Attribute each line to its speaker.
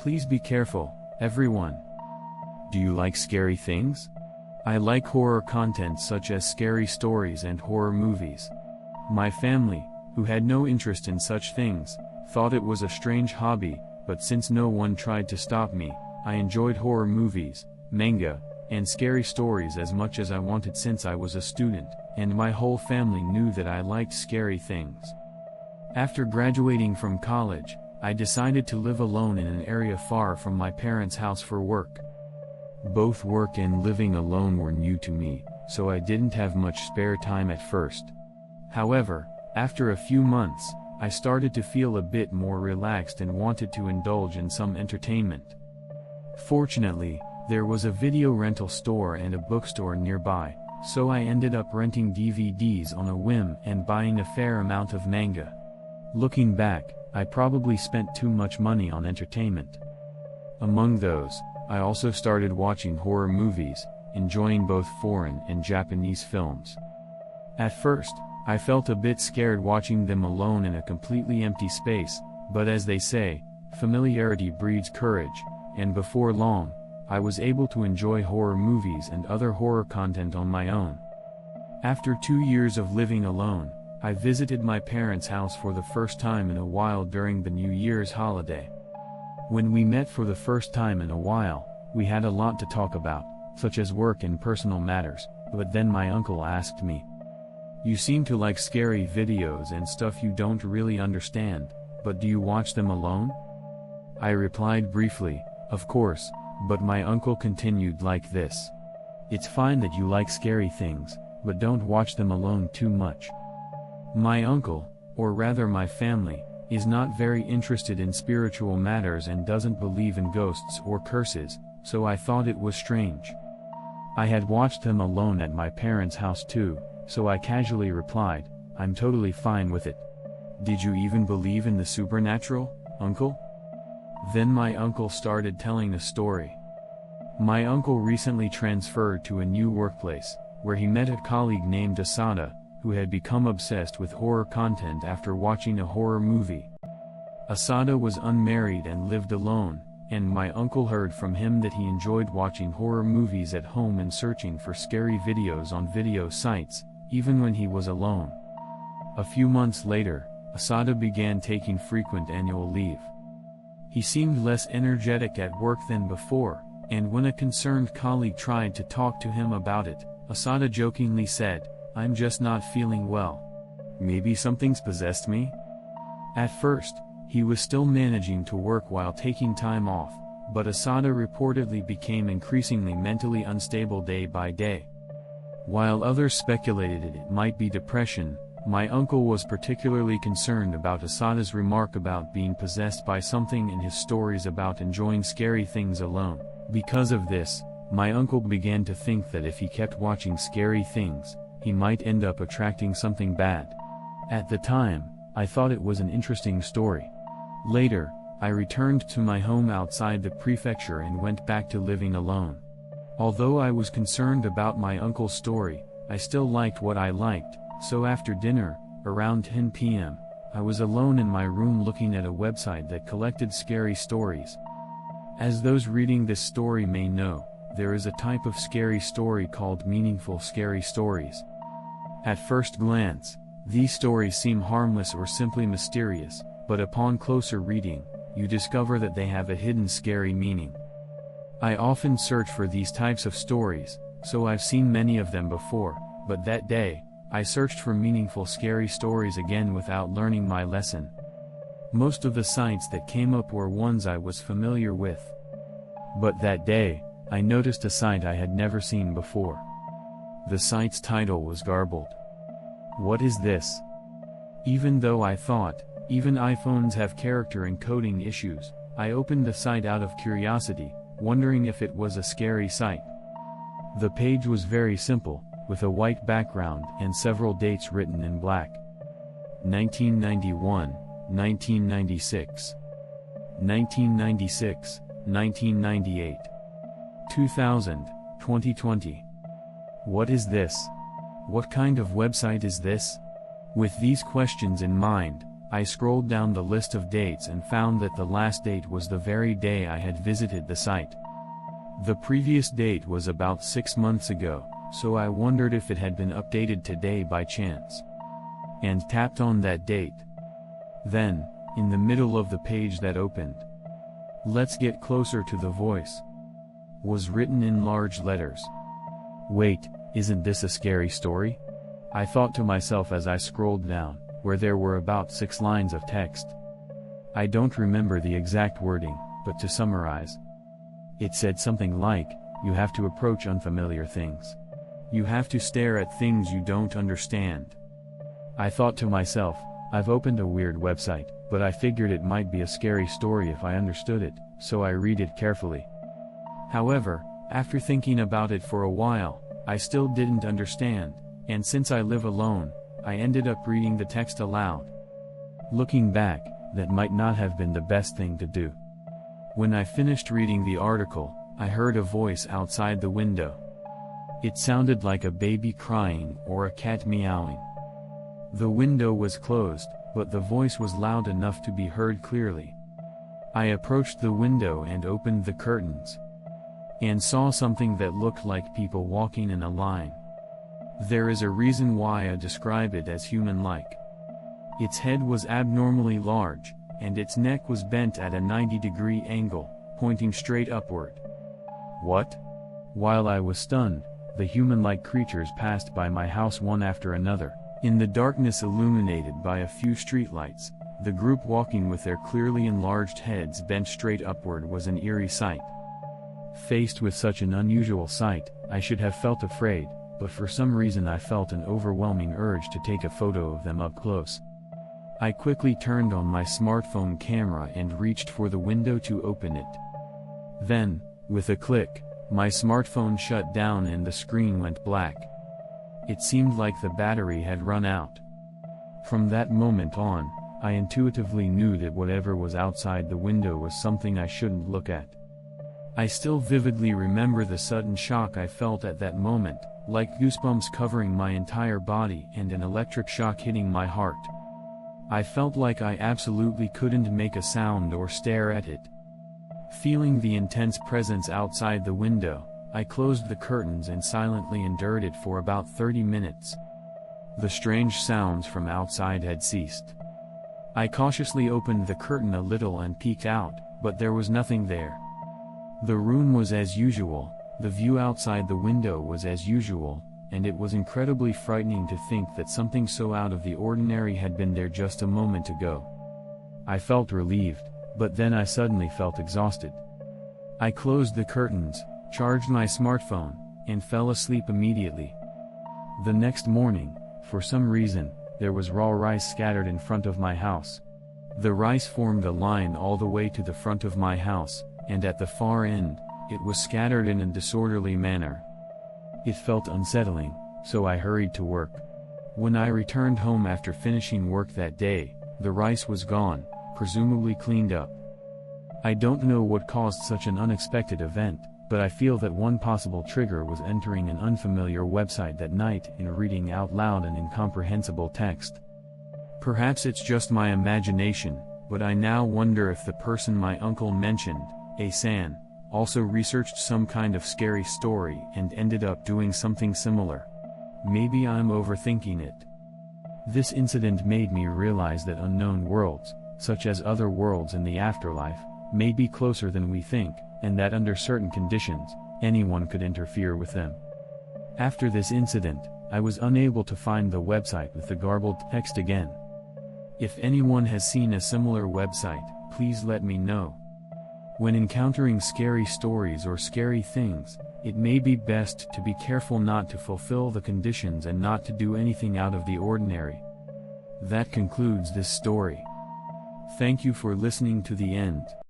Speaker 1: Please be careful, everyone. Do you like scary things? I like horror content such as scary stories and horror movies. My family, who had no interest in such things, thought it was a strange hobby, but since no one tried to stop me, I enjoyed horror movies, manga, and scary stories as much as I wanted since I was a student, and my whole family knew that I liked scary things. After graduating from college, I decided to live alone in an area far from my parents' house for work. Both work and living alone were new to me, so I didn't have much spare time at first. However, after a few months, I started to feel a bit more relaxed and wanted to indulge in some entertainment. Fortunately, there was a video rental store and a bookstore nearby, so I ended up renting DVDs on a whim and buying a fair amount of manga. Looking back, I probably spent too much money on entertainment. Among those, I also started watching horror movies, enjoying both foreign and Japanese films. At first, I felt a bit scared watching them alone in a completely empty space, but as they say, familiarity breeds courage, and before long, I was able to enjoy horror movies and other horror content on my own. After 2 years of living alone, I visited my parents' house for the first time in a while during the New Year's holiday. When we met for the first time in a while, we had a lot to talk about, such as work and personal matters, but then my uncle asked me, "You seem to like scary videos and stuff you don't really understand, but do you watch them alone?" I replied briefly, "Of course," but my uncle continued like this. "It's fine that you like scary things, but don't watch them alone too much." My uncle, or rather my family, is not very interested in spiritual matters and doesn't believe in ghosts or curses, so I thought it was strange. I had watched them alone at my parents' house too, so I casually replied, "I'm totally fine with it." "Did you even believe in the supernatural, uncle?" Then my uncle started telling a story. My uncle recently transferred to a new workplace, where he met a colleague named Asada, who had become obsessed with horror content after watching a horror movie. Asada was unmarried and lived alone, and my uncle heard from him that he enjoyed watching horror movies at home and searching for scary videos on video sites, even when he was alone. A few months later, Asada began taking frequent annual leave. He seemed less energetic at work than before, and when a concerned colleague tried to talk to him about it, Asada jokingly said, "I'm just not feeling well. Maybe something's possessed me?" At first, he was still managing to work while taking time off, but Asada reportedly became increasingly mentally unstable day by day. While others speculated it might be depression, my uncle was particularly concerned about Asada's remark about being possessed by something in his stories about enjoying scary things alone. Because of this, my uncle began to think that if he kept watching scary things, he might end up attracting something bad. At the time, I thought it was an interesting story. Later, I returned to my home outside the prefecture and went back to living alone. Although I was concerned about my uncle's story, I still liked what I liked, so after dinner, around 10 p.m., I was alone in my room looking at a website that collected scary stories. As those reading this story may know, there is a type of scary story called meaningful scary stories. At first glance, these stories seem harmless or simply mysterious, but upon closer reading, you discover that they have a hidden scary meaning. I often search for these types of stories, so I've seen many of them before, but that day, I searched for meaningful scary stories again without learning my lesson. Most of the sites that came up were ones I was familiar with. But that day, I noticed a site I had never seen before. The site's title was garbled. What is this? Even though I thought, even iPhones have character encoding issues, I opened the site out of curiosity, wondering if it was a scary site. The page was very simple, with a white background and several dates written in black. 1991, 1996. 1996, 1998. 2000, 2020. What is this? What kind of website is this? With these questions in mind, I scrolled down the list of dates and found that the last date was the very day I had visited the site. The previous date was about 6 months ago, so I wondered if it had been updated today by chance. And tapped on that date. Then, in the middle of the page that opened, "Let's get closer to the voice," was written in large letters. Wait, isn't this a scary story? I thought to myself as I scrolled down, where there were about 6 lines of text. I don't remember the exact wording, but to summarize, it said something like, you have to approach unfamiliar things. You have to stare at things you don't understand. I thought to myself, I've opened a weird website, but I figured it might be a scary story if I understood it, so I read it carefully. However, after thinking about it for a while, I still didn't understand, and since I live alone, I ended up reading the text aloud. Looking back, that might not have been the best thing to do. When I finished reading the article, I heard a voice outside the window. It sounded like a baby crying or a cat meowing. The window was closed, but the voice was loud enough to be heard clearly. I approached the window and opened the curtains, and saw something that looked like people walking in a line. There is a reason why I describe it as human-like. Its head was abnormally large, and its neck was bent at a 90-degree angle, pointing straight upward. What? While I was stunned, the human-like creatures passed by my house one after another, in the darkness illuminated by a few streetlights. The group walking with their clearly enlarged heads bent straight upward was an eerie sight. Faced with such an unusual sight, I should have felt afraid, but for some reason I felt an overwhelming urge to take a photo of them up close. I quickly turned on my smartphone camera and reached for the window to open it. Then, with a click, my smartphone shut down and the screen went black. It seemed like the battery had run out. From that moment on, I intuitively knew that whatever was outside the window was something I shouldn't look at. I still vividly remember the sudden shock I felt at that moment, like goosebumps covering my entire body and an electric shock hitting my heart. I felt like I absolutely couldn't make a sound or stare at it. Feeling the intense presence outside the window, I closed the curtains and silently endured it for about 30 minutes. The strange sounds from outside had ceased. I cautiously opened the curtain a little and peeked out, but there was nothing there. The room was as usual, the view outside the window was as usual, and it was incredibly frightening to think that something so out of the ordinary had been there just a moment ago. I felt relieved, but then I suddenly felt exhausted. I closed the curtains, charged my smartphone, and fell asleep immediately. The next morning, for some reason, there was raw rice scattered in front of my house. The rice formed a line all the way to the front of my house, and at the far end, it was scattered in a disorderly manner. It felt unsettling, so I hurried to work. When I returned home after finishing work that day, the rice was gone, presumably cleaned up. I don't know what caused such an unexpected event, but I feel that one possible trigger was entering an unfamiliar website that night and reading out loud an incomprehensible text. Perhaps it's just my imagination, but I now wonder if the person my uncle mentioned, San, also researched some kind of scary story and ended up doing something similar. Maybe I'm overthinking it. This incident made me realize that unknown worlds, such as other worlds in the afterlife, may be closer than we think, and that under certain conditions, anyone could interfere with them. After this incident, I was unable to find the website with the garbled text again. If anyone has seen a similar website, please let me know. When encountering scary stories or scary things, it may be best to be careful not to fulfill the conditions and not to do anything out of the ordinary. That concludes this story. Thank you for listening to the end.